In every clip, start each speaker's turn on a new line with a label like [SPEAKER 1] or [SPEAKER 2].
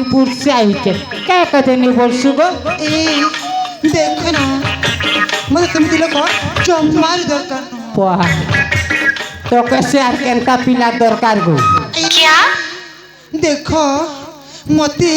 [SPEAKER 1] हाजीपुर से आई के क्या कहते नहीं बोल सुगो
[SPEAKER 2] देखो ना मतलब तुम लोग चम्मार दरकार
[SPEAKER 1] वाह तो कैसे आर केनका पिला दरकार गो
[SPEAKER 3] क्या
[SPEAKER 2] देखो मते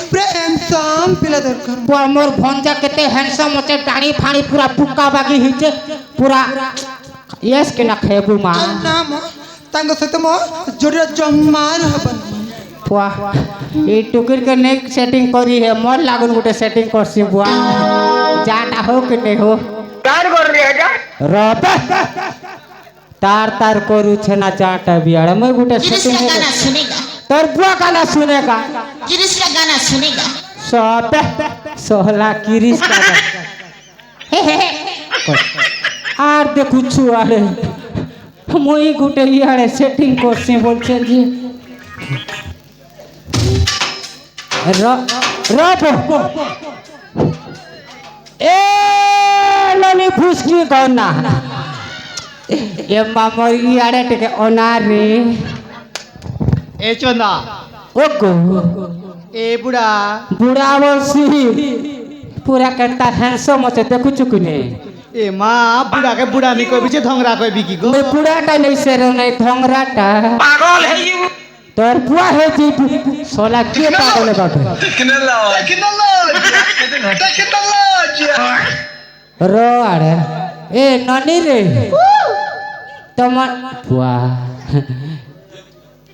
[SPEAKER 2] पूरा हैंडसम पिला दरकार
[SPEAKER 1] वाह मोर भंजा केते हैंडसम होते टाणी फाणी पूरा पुक्का बागी हिचे पूरा यस के ना खेबू मा
[SPEAKER 2] नाम तांग सहित मो जोड़ा जम्मार हबन
[SPEAKER 1] वाह ये टुकुर के नेक सेटिंग करी है मोर लागन गुटे सेटिंग करसी बुआ जाटा हो कि नहीं हो
[SPEAKER 3] तार कर रे जा
[SPEAKER 1] रबे तार तार करू छना जाटा बियाड़ मैं गुटे
[SPEAKER 4] गिरीश
[SPEAKER 1] सेटिंग
[SPEAKER 4] का गाना सुनेगा
[SPEAKER 1] तर बुआ गाना सुनेगा
[SPEAKER 4] गिरीश का गाना सुनेगा
[SPEAKER 1] सबे सोहला किरिस का आर देखु छुआरे মই গুটে ইয়ারে সেটিং করছি বলছেন যে এ লনি ফুসকি গনা এ মামর ইয়ারে টিকে অনারে
[SPEAKER 2] ए चंदा
[SPEAKER 1] ও গো
[SPEAKER 2] ए बुढ़ा
[SPEAKER 1] বুড়া বলছি পুরা কেনতা হ্যান্ডসম আছে দেখু চুকুনে
[SPEAKER 2] ए माँ बुढ़ा के बुढ़ा नहीं कोई पीछे धोंगरा कोई बिकी गो
[SPEAKER 1] मैं बुढ़ाटा नहीं सेरो नहीं धोंगराटा
[SPEAKER 3] पागल है यू
[SPEAKER 1] तोर बुआ है जी सोला के पागल बाटे रो अरे ए ननी रे तमन बुआ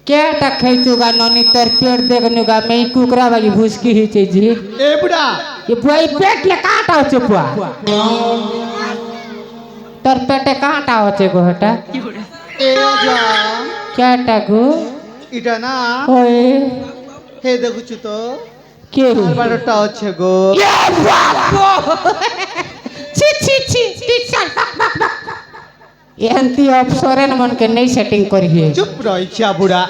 [SPEAKER 1] क्या खेचुगा ननी तोर पेट देखनुगा मैं कुकरा बागी भूसकी ही जी
[SPEAKER 2] ए बुढ़ा
[SPEAKER 1] ये बुआ ये पेट ले काटा होचे बुआ तोर पेटे काटा होचे गो हटा
[SPEAKER 2] ए जा
[SPEAKER 1] क्या टागो
[SPEAKER 2] इटा ना
[SPEAKER 1] ओए
[SPEAKER 2] हे देखु छु तो
[SPEAKER 1] के
[SPEAKER 2] बारटा होछे गो
[SPEAKER 1] ये बाबो छी छी छी टीचर एंती अफसरन मन के नहीं सेटिंग करिए
[SPEAKER 2] चुप रह इच्छा बुढ़ा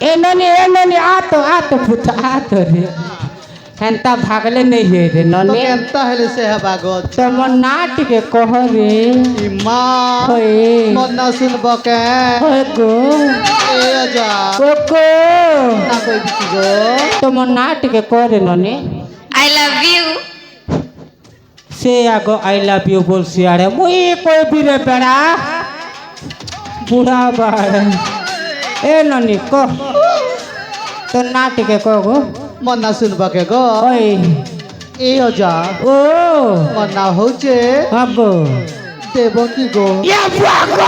[SPEAKER 1] ए ननी आ तो पुत आ तो रे हंता भागले नहीं है रे
[SPEAKER 2] तो
[SPEAKER 1] ननी
[SPEAKER 2] केनता हेले से है बागत
[SPEAKER 1] तो मन नाट के कह रे
[SPEAKER 2] ई माँ
[SPEAKER 1] होए
[SPEAKER 2] मन ना सुनब के
[SPEAKER 1] होए गो
[SPEAKER 2] ए जा
[SPEAKER 1] कोको
[SPEAKER 2] ना कोई बिकी गो
[SPEAKER 1] तो मन नाट के कह रे ननी
[SPEAKER 3] आई लव यू
[SPEAKER 1] से आगो आई लव यू बोल सियाड़े मुई कोई भी रे बेड़ा बूढ़ा बाड़ ए ननी को तो नाट के कहो
[SPEAKER 2] मन ना सुनब के गो
[SPEAKER 1] ओए
[SPEAKER 2] ए जा
[SPEAKER 1] ओ
[SPEAKER 2] मन ना होचे
[SPEAKER 1] आगो
[SPEAKER 2] देव की गो
[SPEAKER 1] ये बुआ गो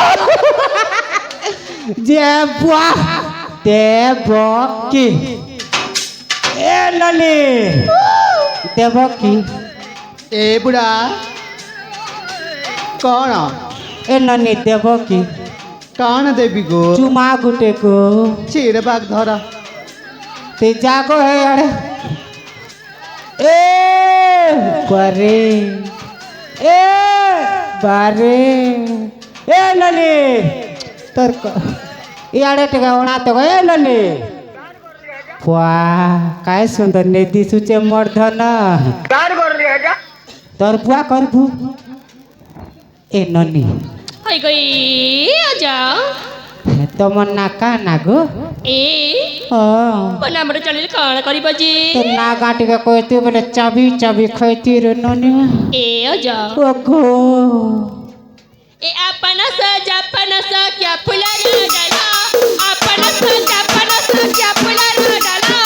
[SPEAKER 1] जे बुआ देव की ए ननी देव की
[SPEAKER 2] ए बुढ़ा कौन
[SPEAKER 1] ए ननी देव की
[SPEAKER 2] कौन देवी गो
[SPEAKER 1] चुमा गुटे को
[SPEAKER 2] चीर बाग धरा
[SPEAKER 1] ते जागो है यार ए बारे ए बारे ए ननी तर्क याडे टेका ओणा तो ए ननी वाह काय सुंदर ने दिसुचे मर्धन
[SPEAKER 3] तार कर रे जा
[SPEAKER 1] तोर बुआ करबू ए ननी
[SPEAKER 5] हाय गई आजा
[SPEAKER 1] तमन्ना का ना गो
[SPEAKER 5] ए
[SPEAKER 1] हाँ
[SPEAKER 5] बना मरे चलिल काण करी बजी
[SPEAKER 1] तो ना गाटी का कोई तू बोले चाबी चाबी खाती रे ननी
[SPEAKER 5] ए आजा
[SPEAKER 1] ओगो
[SPEAKER 5] ए अपन सा क्या फुला रे डाला अपन सा क्या फुला रे डाला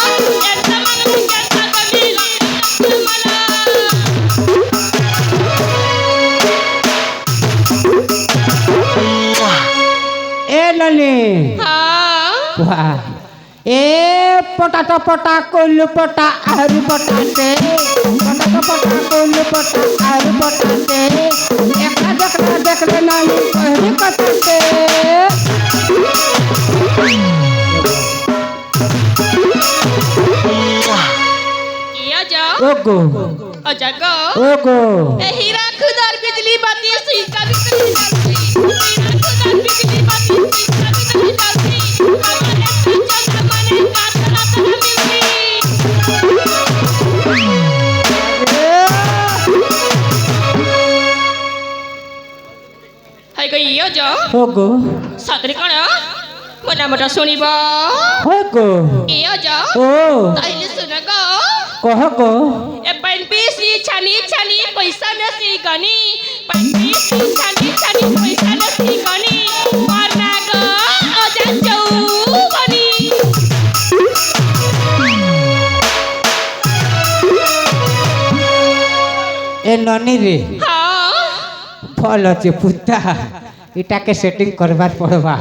[SPEAKER 5] ऐसा मन कैसा कभी मला
[SPEAKER 1] ए ननी
[SPEAKER 5] हाँ
[SPEAKER 1] वाह ए पटाटा पटा कोल्लू पटा हरी पटाटे पटाटा पटा कोल्लू पटा हरी पटाटे एकला देख ले नानी हरी पटाटे
[SPEAKER 5] ए आजा
[SPEAKER 1] ओगो
[SPEAKER 5] आजा गो
[SPEAKER 1] ओगो
[SPEAKER 5] ए हीरा खुदार बिजली बाती सुई का बिजली हीरा खुदार बिजली बाती सुई का बिजली बाती हमारे सच्चा जमाने का तना तना मिलती हाय गई आजा
[SPEAKER 1] ओगो
[SPEAKER 5] सातरी कण मोटा मोटा सुनिबा
[SPEAKER 1] ओगो
[SPEAKER 5] ए आजा
[SPEAKER 1] ओ
[SPEAKER 5] ताइले सुनगा
[SPEAKER 1] कह को
[SPEAKER 5] ए पंपीसी छानी छानी पैसा नसी गनी पंपीसी छानी छानी पैसा नसी गनी मरना गो अजा जाऊ गनी
[SPEAKER 1] ए ननी रे
[SPEAKER 5] हाँ
[SPEAKER 1] फल अच्छे पुता इटा के सेटिंग करबार पड़वा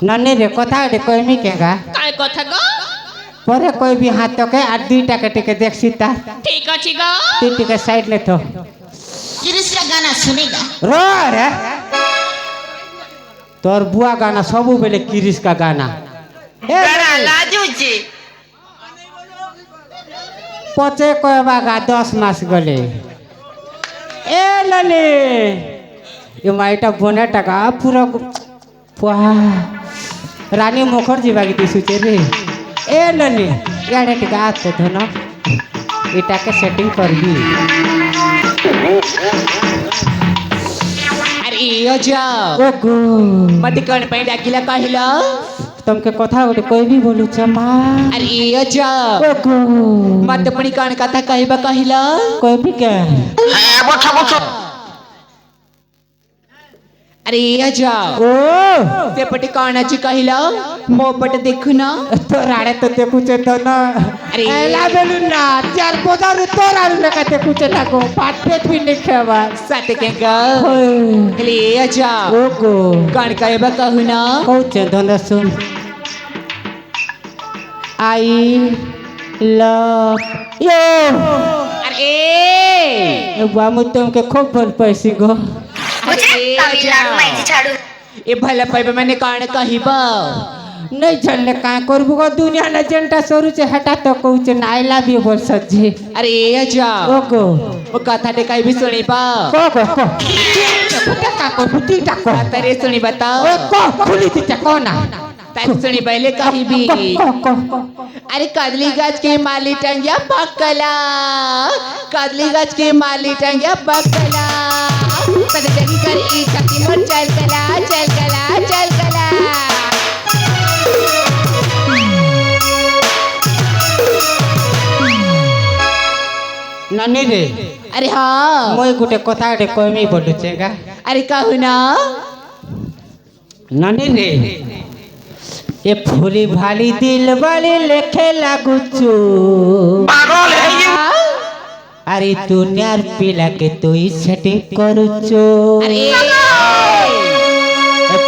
[SPEAKER 1] ननी रे कथा रे कहमी केगा
[SPEAKER 5] काय कथा गो
[SPEAKER 1] परे कोई भी हाथ के आ दुईटा के टिके देख सीता
[SPEAKER 5] ठीक अछि गो
[SPEAKER 1] ती टिके साइड ले तो
[SPEAKER 4] किरिस का गाना सुनेगा
[SPEAKER 1] रो रे तोर बुआ गाना सबू बेले किरिस का गाना ए
[SPEAKER 3] बड़ा लाजू जी
[SPEAKER 1] पचे कोई बागा 10 मास गले ए लले ये माइटा बोने टका पूरा वाह रानी मुखर्जी बागी ती सुचे रे ए लले याडे टिका आते धन इटा के सेटिंग करबी
[SPEAKER 6] अरे यो जा
[SPEAKER 1] ओगो
[SPEAKER 6] मत कौन पे डाकिला कहिला
[SPEAKER 1] तुमके कथा गोटे कोई भी बोलू चमा
[SPEAKER 6] अरे यो जा
[SPEAKER 1] ओगो
[SPEAKER 6] मत पड़ी कौन कथा कहिबा कहिला
[SPEAKER 1] कोई भी के
[SPEAKER 3] হ্যাঁ বছর বছর
[SPEAKER 6] अरे यो जा
[SPEAKER 1] ओ
[SPEAKER 6] ते पटी कौन अछि कहिला मो पट देखु ना
[SPEAKER 1] तो राड़े तो ते कुछ तो ना
[SPEAKER 6] अरे
[SPEAKER 1] एला बेलू ना चार पोदार तो राड़ू ना कहते कुछ ना को पाट पेट भी नहीं खावा
[SPEAKER 6] साथ के गा अरे यो जा
[SPEAKER 1] ओगो
[SPEAKER 6] कौन कहिबा कहु ना
[SPEAKER 1] कौच धन सुन आई लव यू
[SPEAKER 6] अरे
[SPEAKER 1] बुआ मु तुमके खूब भल पैसी गो
[SPEAKER 6] अरे यो जा ए भला पाइबा मैंने कौन कहिबा
[SPEAKER 1] नहीं जानले का करबू गो दुनिया ना जनता सरू से हटा तो कौच ना आई लव यू बोल सजी
[SPEAKER 6] अरे यो जा
[SPEAKER 1] ओगो
[SPEAKER 6] वो कथा ते कहि भी सुनी बा
[SPEAKER 1] को कुटा का को बुटी टा को
[SPEAKER 6] तेरे सुनी बताओ
[SPEAKER 1] ओ को खुली थी कोना
[SPEAKER 6] तारी सुनी पहले कहीं भी
[SPEAKER 1] को
[SPEAKER 6] अरे कदली गाछ के माली टंगिया पकला कदली गाछ के माली टंगिया पकला पता जगी कर ई छती मोर चल कला चल कला चल कला
[SPEAKER 1] ननी रे
[SPEAKER 6] अरे हाँ
[SPEAKER 1] मोय गुटे कथा रे कहमी बोलू छेगा
[SPEAKER 6] अरे कहू ना
[SPEAKER 1] ननी रे ये फूली भाली दिल वाली लेखे लागू चू
[SPEAKER 3] পাগল হয়ে গেছে
[SPEAKER 1] अरे दुनियार पिला के तू ही सेटिंग करू चो
[SPEAKER 6] अरे
[SPEAKER 1] ये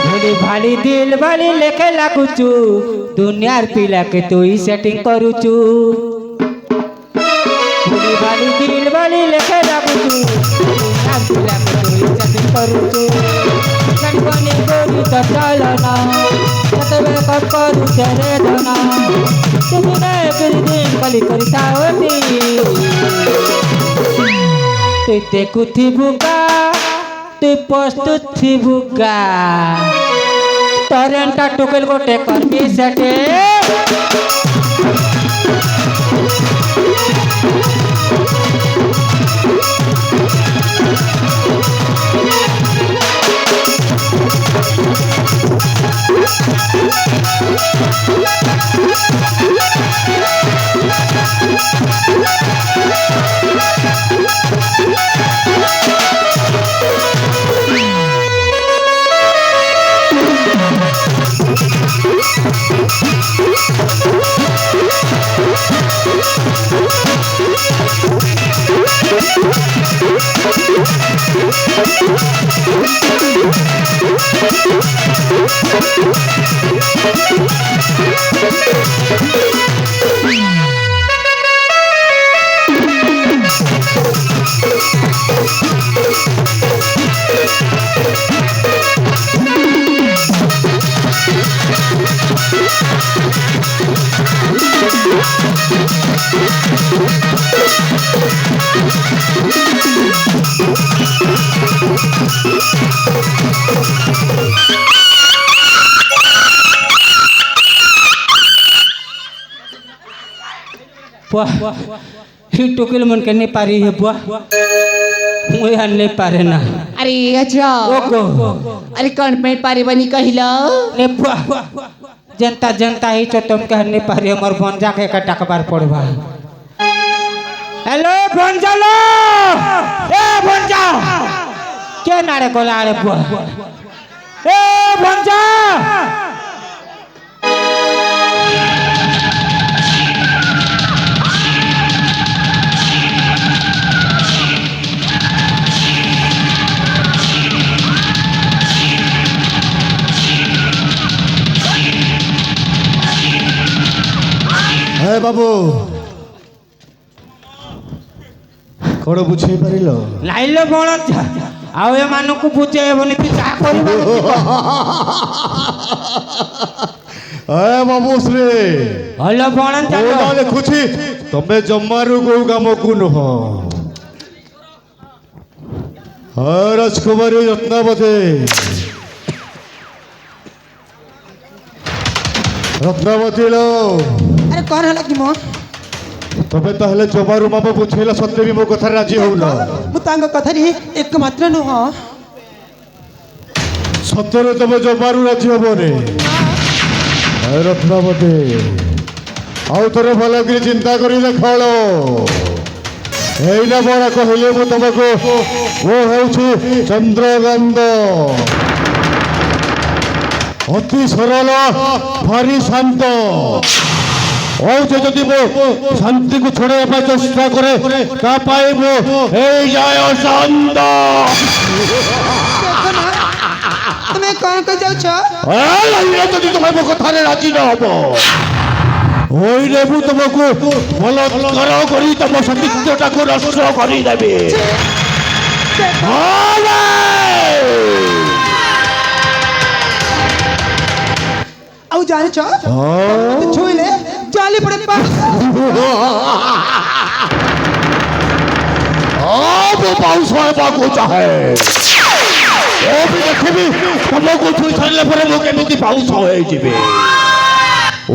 [SPEAKER 1] फूली भाली दिल वाली लेखे लागू चू दुनियार पिला के तू ही सेटिंग करू चू फूली भाली दिल वाली लेखे लागू चू दुनियार पिला के तू ही सेटिंग करू चू कणकोनी गोरी तो चलना तबे कब करू तेरे धना तुमने करी दिन कली करता होती তুই দেখুথি বুকা তুই প্রস্তুত থি বুকা তরেনটা টুকেল গোটে করবি সেটে ही टोकिल मन के नहीं पारी है बुआ मुझे नहीं पारे ना
[SPEAKER 6] अरे अच्छा
[SPEAKER 1] ओको
[SPEAKER 6] अरे कौन पे पारी बनी कहिला
[SPEAKER 1] ने बुआ जनता जनता ही तो तुम कह नहीं पारी हमर बंजा के का टकबार पड़वा हेलो बंजा लो ए बंजा के नारे गोला रे बुआ ए बंजा
[SPEAKER 7] হ্যাঁ বাবু কোন বুঝাই পারিল
[SPEAKER 1] লাইলো বড় আও এ মানুষকে বুঝেবনি তুই যা করিব
[SPEAKER 7] হ্যাঁ বাবু শ্রী
[SPEAKER 1] হলো বড়
[SPEAKER 7] ওটা দেখুছি তবে জম্মারু গৌ কামকু নহ হ্যাঁ রাজকুমারী রত্নাবতী রত্নাবতী লো
[SPEAKER 2] আরে কন হলা কি মো
[SPEAKER 7] তবে তাহলে জমারু মামা বুঝাইলা সত্যি বি মো কথা রাজি হউল
[SPEAKER 2] মু তাঙ্গ কথারি একমাত্র নুহ
[SPEAKER 7] সত্যরে তবে জমারু রাজি হবনি হ্যাঁ রত্নাবতী আউ থরে ভালো করে চিন্তা করি দেখল এইনা বড় কহিলে মু তোমাকে ও হেউছি চন্দ্রকান্ত অতি সরল ভারি শান্ত ও যদি মো শান্তিকে ছড়াইয়া পাই চেষ্টা করে তা পাইব এই যায় শান্ত
[SPEAKER 2] তুমি কন কই যাচ্ছ
[SPEAKER 7] যদি তোমার মো কথারে রাজি না হব ওই নেবু তোমাকে বলৎকার করি তোমার সতীত্বটাকে নষ্ট করে দেবে
[SPEAKER 2] আউ জানিছ ছুইলে জালি পড়ে পা
[SPEAKER 7] वो पाउस होबाको चाहे ओ भी देखबी तुमको छुई छाड़ले परे मो केमिति पाउस होई जिबे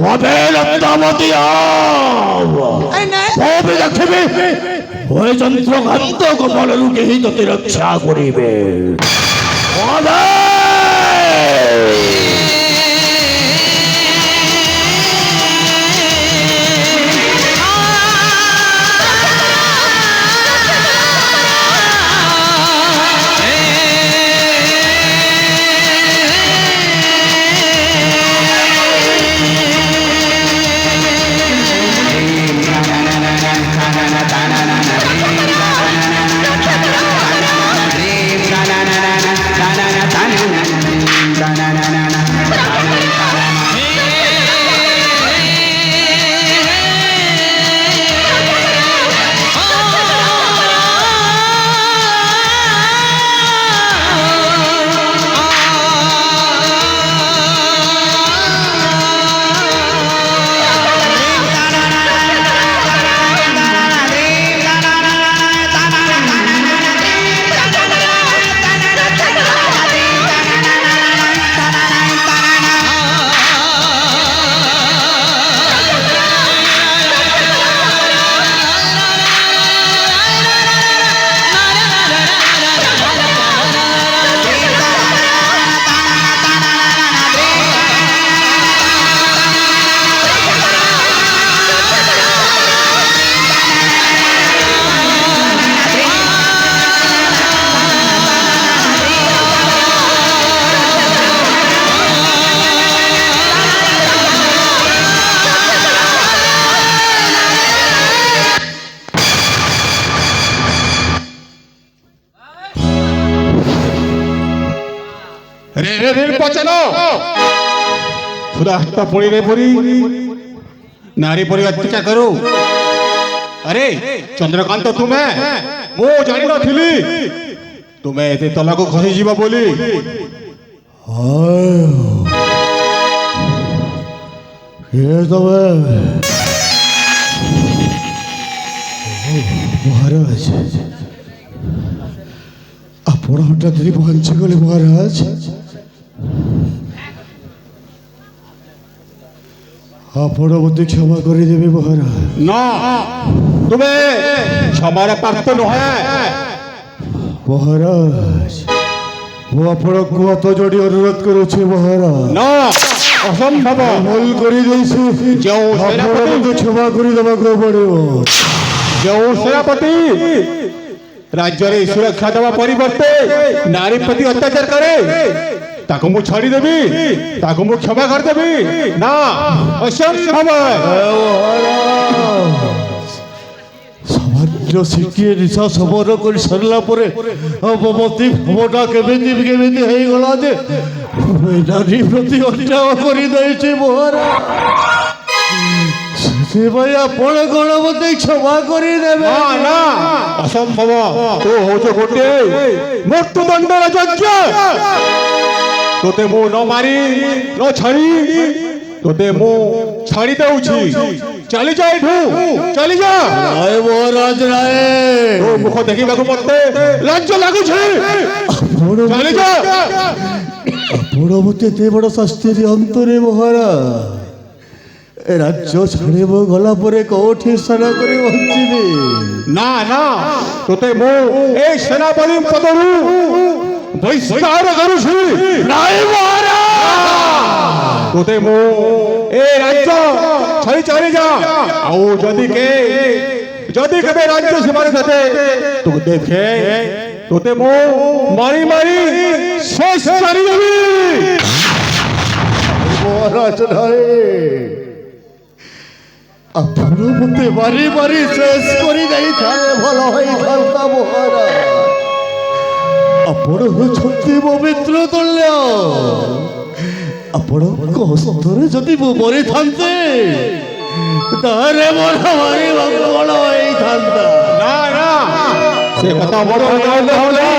[SPEAKER 7] ओबे रत्नावती आव
[SPEAKER 2] আরে না
[SPEAKER 7] ओ भी देखबी ओए चंद्रकांत कमलरु केहि तते रक्षा करिबे ओबे रे रे रे पचनो खुदा हत्ता पड़ी रे पड़ी नारी परी अत्याचार करो अरे चंद्रकांत तुम्हें मो जानी न थिली तुम्हें एते तला को खसी जीवा बोली ये तबे महाराज ଆପଣ ହଠାତ୍ ପହଞ୍ଚିଗଲେ ମହାରାଜ ଆପଣ ମୋତେ କ୍ଷମା କରିଦେବେ ମହାରାଜ
[SPEAKER 8] না তুমি क्षमार पात्र नुहे
[SPEAKER 7] ମହାରାଜ ମୁଁ ଆପଣଙ୍କୁ ହାତ ଯୋଡ଼ି ଅନୁରୋଧ କରୁଛି ମହାରାଜ
[SPEAKER 8] ନା
[SPEAKER 7] ଅସମ୍ଭବ
[SPEAKER 8] ଭୁଲ କରିଦେଇଛି
[SPEAKER 7] ଯେଉଁ
[SPEAKER 8] ଆପଣଙ୍କୁ କ୍ଷମା କରିଦେବାକୁ ପଡ଼ିବ।
[SPEAKER 7] ଯେଉଁ ସେନାପତି ରାଜ୍ୟରେ ସୁରକ୍ଷା ଦେବା ପରିବର୍ତ୍ତେ ନାରୀ ପ୍ରତି ଅତ୍ୟାଚାର କରେ ତାକୁ ମୁଁ ଛାଡ଼ିଦେବି, ତାକୁ ମୁଁ କ୍ଷମା କରିଦେବି ନା, ଅସମ୍ଭବ।
[SPEAKER 8] ସାମାନ୍ୟ ଶିଖିଏ ନିଶା ସମର କରି ସାରିଲା ପରେ ମତି ଭାବଟା କେମିତି କେମିତି ହେଇଗଲା ଯେ ନାରୀ ପ୍ରତି ଅନ୍ୟାୟ କରିଦେଇଛି ମହାରାଜ। ସେଥିପାଇଁ ଆପଣ କ'ଣ ମତେ କ୍ଷମା କରିଦେବେ?
[SPEAKER 7] ନା ନା, ଅସମ୍ଭବ। ତୁ ହଉଛ ଗୋଟିଏ ମୃତ୍ୟୁଦଣ୍ଡର ଯଜ୍ଞ। ତୋତେ ମୁଁ ନ ମାରି ନ ଛାଡ଼ି ତୋତେ ମୁଁ ଛାଡ଼ି ଦେଉଛି। ଚାଲିଯା ଏଠୁ, ଚାଲିଯା।
[SPEAKER 8] ରାୟ ମହାରାଜ ରାୟ,
[SPEAKER 7] ତୋ ମୁଖ ଦେଖିବାକୁ ମତେ ଲାଜ ଲାଗୁଛି। ଚାଲିଯା।
[SPEAKER 8] ଆପଣ ମତେ ଏତେ ବଡ଼ ଶାସ୍ତି ଦିଅନ୍ତୁନି ମହାରାଜ। ଏ ରାଜ୍ୟ ଛାଡ଼ିବ ଗଲା ପରେ କୋଉଠି ସ୍ନାନ କରି ବଞ୍ଚିବି?
[SPEAKER 7] ନା ନା, ତୋତେ ମୁଁ ଏ ସେନାପତି ପଦରୁ ବହିଷ୍କାର କରୁଛି।
[SPEAKER 8] ରାୟ ମହାରାଜ,
[SPEAKER 7] ତୋତେ ମୁଁ ଏ ରାଜ୍ୟ ଛାଡ଼ି ଚାଲିଯା। ଆଉ ଯଦି କେବେ ରାଜ୍ୟ ସୀମାରେ ତୋତେ ଦେଖେ ତୋତେ ମୁଁ ମାରି ମାରି ଶେଷ କରିଦେବି।
[SPEAKER 8] ମହାରାଜ ରାୟ, ଆପଣ ମତେ ମାରି ମାରି ଶେଷ କରି ଦେଇଥାନ୍ତେ ଭଲ ହେଇଥାନ୍ତା ମହାରାଜ। ଆପଣ ହେଉଛନ୍ତି ମୋ ମିତ୍ର ତୁଲ୍ୟ। ଆପଣଙ୍କ ହସ୍ତରେ ଯଦି ମୁଁ ମରିଥାନ୍ତେ ତାହେଲେ ମୋର ଭାରି ମଙ୍ଗଳ ହେଇଥାନ୍ତା।
[SPEAKER 7] ନା ନା, ସେ କଥା ମୋର ହେଲା।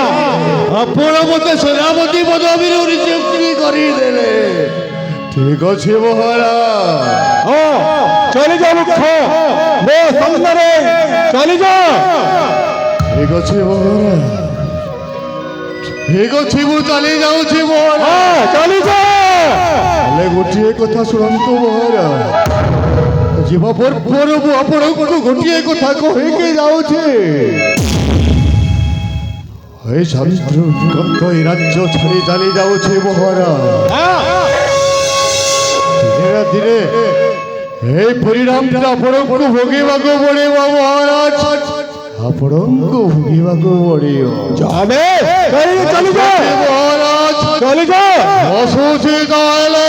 [SPEAKER 8] ଆପଣ ମତେ ସେନାପତି ପଦବୀରୁ ନିଯୁକ୍ତି କରିଦେଲେ। ଠିକ ଅଛି ମହାରାଜ।
[SPEAKER 7] ହଁ, ଚାଲିଯା ମୁଖ୍ୟ, ମୋ ସାମ୍ନାରେ ଚାଲିଯା।
[SPEAKER 8] ଠିକ ଅଛି ମହାରାଜ, ଠିକ ଅଛି, ମୁଁ ଚାଲି ଯାଉଛି ମହାରାଜ।
[SPEAKER 7] ହଁ, ଚାଲିଯା।
[SPEAKER 8] ହେଲେ ଗୋଟିଏ କଥା ଶୁଣନ୍ତୁ ମହାରାଜ, ଯିବା ପୂର୍ବରୁ ମୁଁ ଆପଣଙ୍କୁ ଗୋଟିଏ କଥା କହିକି ଯାଉଛି। এই চন্দ্রকান্ত এই রাজ্য ছাড়ি চালি যাଉଛି মহারাজ। ধীরে ধীরে এই পরিণামটা ଆପଣଙ୍କୁ ভোগিବାକୁ পଡ଼ିବ মহারাজ। ଆପଣଙ୍କୁ ভোগিବାକୁ পଡ଼ିବ।
[SPEAKER 7] যাবে, চালিযা
[SPEAKER 8] মহারাজ,
[SPEAKER 7] চালিযা।
[SPEAKER 8] অসুচি তাহলে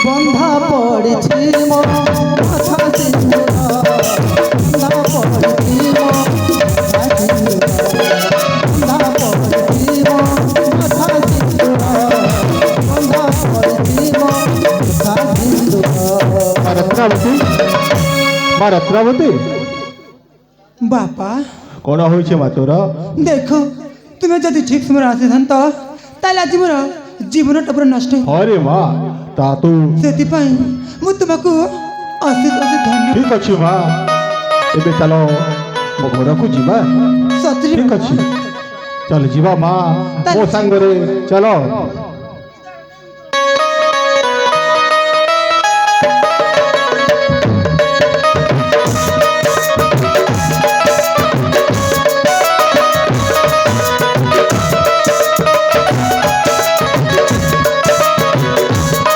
[SPEAKER 2] বন্ধা পড়েছি
[SPEAKER 7] মা রত্নাবতী,
[SPEAKER 2] বাপা
[SPEAKER 7] কোন হয়েছে মা তোর?
[SPEAKER 2] দেখো, তুমি যদি ঠিক সময় আসিথান্ত তাহলে আজ মোর জীবনটা পুরো নষ্ট।
[SPEAKER 7] আরে মা, তা তো
[SPEAKER 2] ସେଥିପାଇଁ ମୁଁ ତୁମକୁ ଅଶେଷ ଅଶେଷ ଧନ୍ୟବାଦ।
[SPEAKER 7] ঠিক ଅଛି ମା, ଏବେ ଚାଲ ମୋ ଘରକୁ ଯିବା।
[SPEAKER 2] ସତରେ
[SPEAKER 7] ঠিক ଅଛି, ଚାଲ ଯିବା ମା, ମୋ ସାଙ୍ଗରେ ଚାଲ।